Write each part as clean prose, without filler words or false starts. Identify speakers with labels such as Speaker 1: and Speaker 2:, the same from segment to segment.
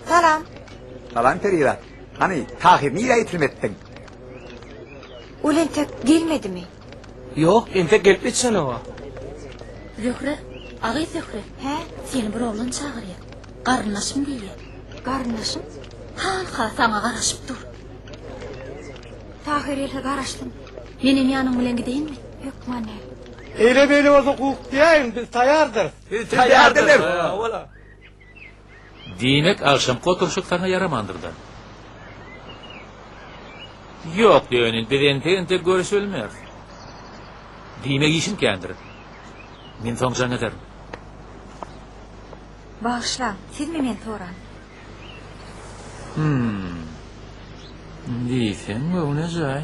Speaker 1: Salam.
Speaker 2: Salam Perivat. Hani Tahir niye itilmettin?
Speaker 1: Ulen tek gelmedi mi?
Speaker 3: Yok, ente gelip etsen o.
Speaker 4: Zöhre, ağay Zöhre.
Speaker 1: He?
Speaker 4: Seni bir oğlan çağırıyor. Qarınlaşım diyor.
Speaker 1: Garnaşım.
Speaker 4: Ha, sana qaraşıp dur.
Speaker 1: Tahir ile garaştın.
Speaker 4: Benim yanım bilen gideyim mi?
Speaker 1: Yok mane.
Speaker 3: Eyle böyle olsa kuk diyeyim, biz tayardır.
Speaker 2: Tayardır.
Speaker 3: Ola.
Speaker 5: Demek akşamki oturuşuk sana yaramandırdı. Yok diyorsun, bir ente görüşülmüyor. Demek işim kendir. Men soň ederim.
Speaker 1: Bağışla. Siz mi men toran?
Speaker 5: Deysen bu ne zay?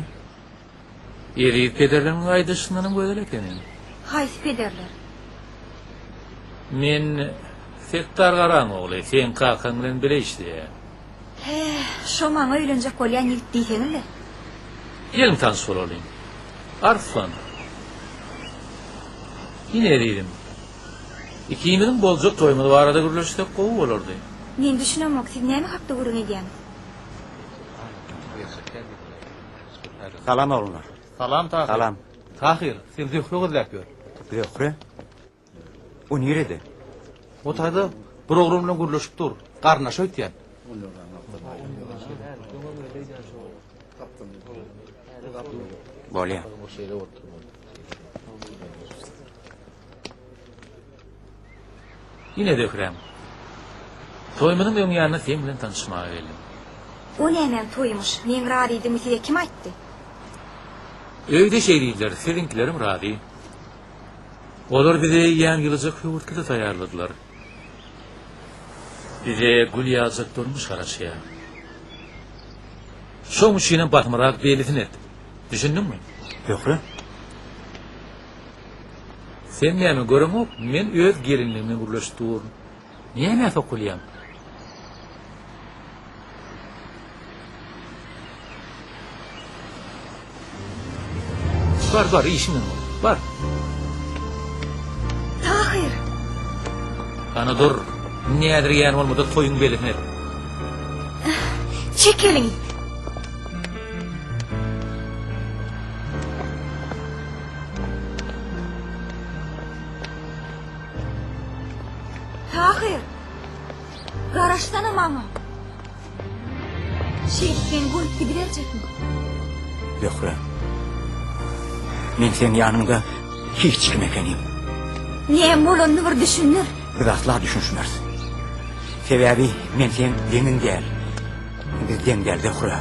Speaker 5: Eriyip pederlerin aydışından böyle ekenin.
Speaker 1: Haysi pederler.
Speaker 5: Men Fettar Qaran oğlu, sen kalkan bilen bile işte.
Speaker 1: He, şo maňa öýlenjek bolýan ýigit diýseňizle.
Speaker 5: Gelin tanış olayım. Arfan. Yine dedim. İkimizin bolcuk toymadı var arada gürleşte kovu olurdu.
Speaker 1: Men düşünemok, siz näme hapda gurun edýäňiz?
Speaker 2: Salam oğlunlar.
Speaker 3: Salam Tahir.
Speaker 2: Salam.
Speaker 3: Tahir, sen Zöhre gözlep gör.
Speaker 2: Zöhre. O nerede?
Speaker 3: O tayda programla gürleşip dur. Qarnaş ötýän.
Speaker 2: Bolýar.
Speaker 5: Yine de ökrem. Toymanın ön yanına sen bilen tanışmaya geldim.
Speaker 1: O näme toýmuş? Men rady idim, size kim aýtdy?
Speaker 5: Öyde şeyliydiler, seninkilerim radi. Olar bize yan yılacak yoğurtlu tayarladılar. Bize gül yağacak durmuş karşıya. Şomuş yine batmarak belitin et. Düşündün mü?
Speaker 2: Zöhre.
Speaker 5: Sen näme göremok, men öz gelinliğimi gürleştir. Niye näfe kulýam? Var, işimin var.
Speaker 1: Tahir.
Speaker 5: Ana dur, nädir ýan bolmada toyun belin et.
Speaker 1: Çekilin. Tahir. Garaştana maňa. Sen bulup gidirecekmi?
Speaker 2: Zöhre. Men sen yanında hiç kim ekenim.
Speaker 1: Näme bolandy bir düşünür.
Speaker 2: Rastlar düşünşmez. Sebebi men sen demin gel. Bizden gel Zöhre.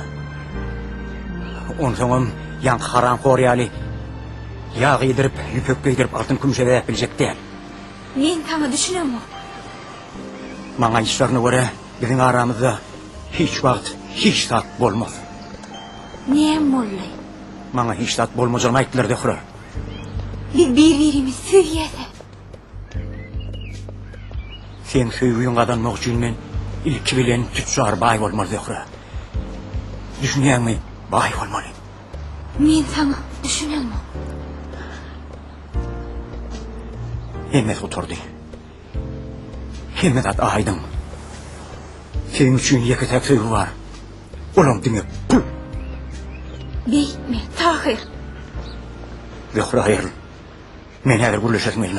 Speaker 2: Onsoňam yan haram koryaly. Yağ giydirip, yüpök giydirip altın kümüşe verip bilecek değil.
Speaker 1: Men taňa düşünemok.
Speaker 2: Maňa işlerine göre bizim aramızda hiç vakt, hiç tat bolmaz.
Speaker 1: Näme bollay?
Speaker 2: Maňa hiç tat bolmajygyny aýtdylar Zöhre.
Speaker 1: Biz bir-birimiz söýýäse.
Speaker 2: Sen söýüň adamyň üçin men ilki bilen tutşar baý bolmaly Zöhre. Düşünýärmi? Baý bolmaly.
Speaker 1: Men taňa düşünemok.
Speaker 2: Emmet oturdu. Emmet at aydın. Senin üçün ýeki tek söýü var. Olam diňe pul.
Speaker 1: Beýtme, Tahir.
Speaker 2: Zöhre hayır. Men häzir gürleşetmeýin.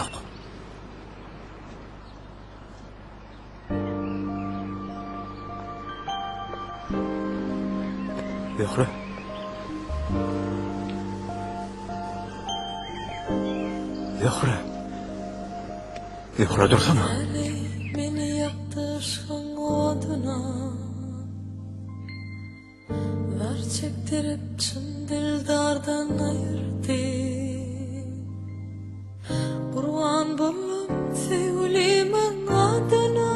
Speaker 2: Zöhre. Zöhre. Zöhre dursana.
Speaker 6: Beni yaklaşan oduna ver çektirip çın dildardan ayırdı. Kurban buldum sevgilimin adına.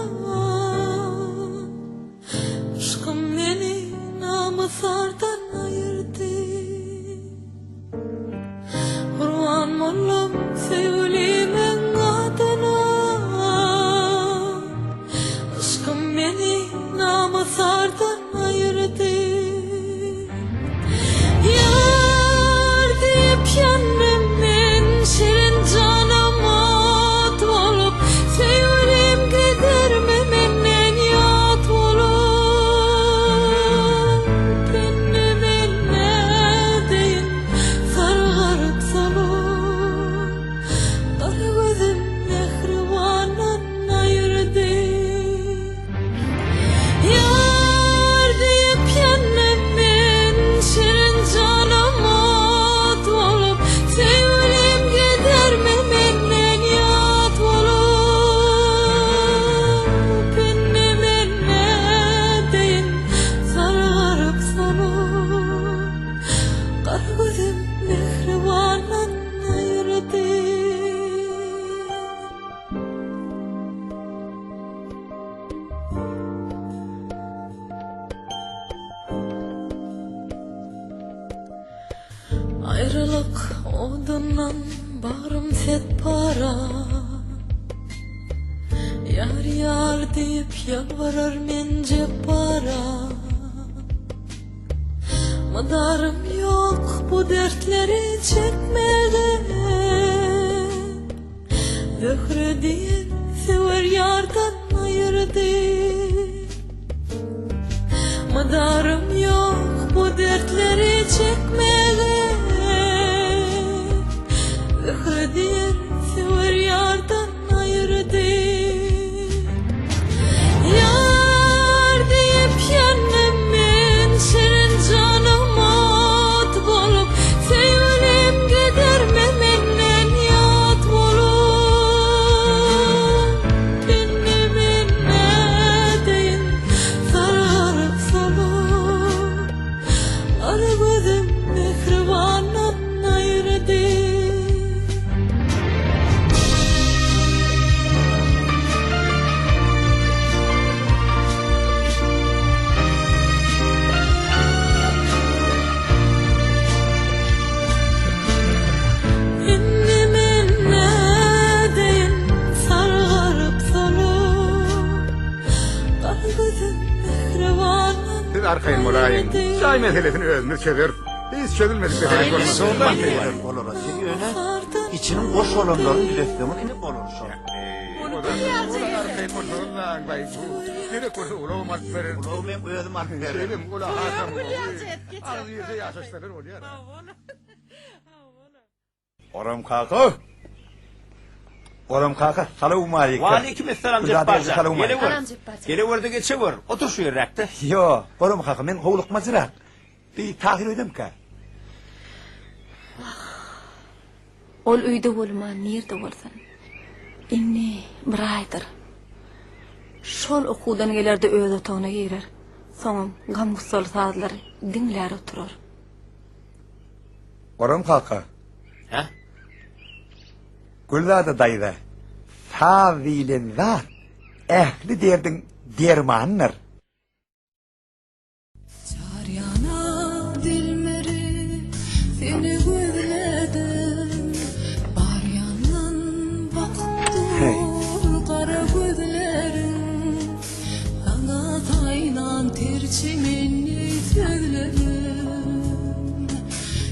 Speaker 6: Aşkım beni namuslardan ayırdı. Kurban buldum sevgilimin adına. Aşkım beni namuslardan ayırdı. Yar deyip yanmamın şirin canıma olup sevgilim gidermemin Odundan bağrım set para. Yar yar deyip yalvarar mence para. Madarım yok bu dertleri çekmeye. Zöhre değil sever yardan ayırdı. Madarım yok bu dertleri çekmeye. Zöhre değil sever yardan ayırdı. Yar deyip yanmam men senin canıma at bolup sevgilim giderme menden yat bolup benim ne deyin sararıp solup arı gözüm mehribanım ayırdı.
Speaker 7: Siz arkayın molayın. Çay meselesini özünüz çözür. Biz çözülmedik mesele görmez.
Speaker 3: Soldan beyler olur. Seni öne içinin boş olanların dileklerini inip olur şu an. Ulan ben öğredim artık verin. Oram kaka. Oram kaka. Salamu aleyküm.
Speaker 2: Aleykümselam
Speaker 3: Güzel
Speaker 2: Cepparca.
Speaker 3: salamu aleyküm.
Speaker 4: Salam Cepparca.
Speaker 2: Geleverdi geçever. Otur şu yerrekte.
Speaker 3: Yo, oram kaka men hovluk mazırak. Bir tahir ödem ka.
Speaker 4: Ol uyda bolman, nerede bolsan. Inni bir aydır. Şol okudan gelerde öz otağına girer. Soňam gam gussal saatlar dinler oturur.
Speaker 3: Oram kaka.
Speaker 2: Ha?
Speaker 3: Gülzada dayda. Savilen zat. Ehli derdin dermanlar.
Speaker 6: Çaryana dilmeri seni gözledim. Bar yandan
Speaker 3: Hey.
Speaker 6: baktım kara gözlerim. Sana taylan terçimini söyledim.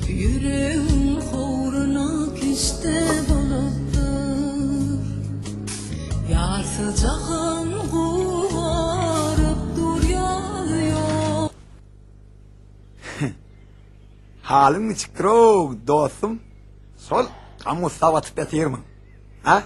Speaker 6: Yüreğim uğruna kiste buluptur. Yar sıcağın kuvarıp dur yağıyor.
Speaker 3: Halin mi çıktır o dostum? Sol kamu savat betirmin. Ha?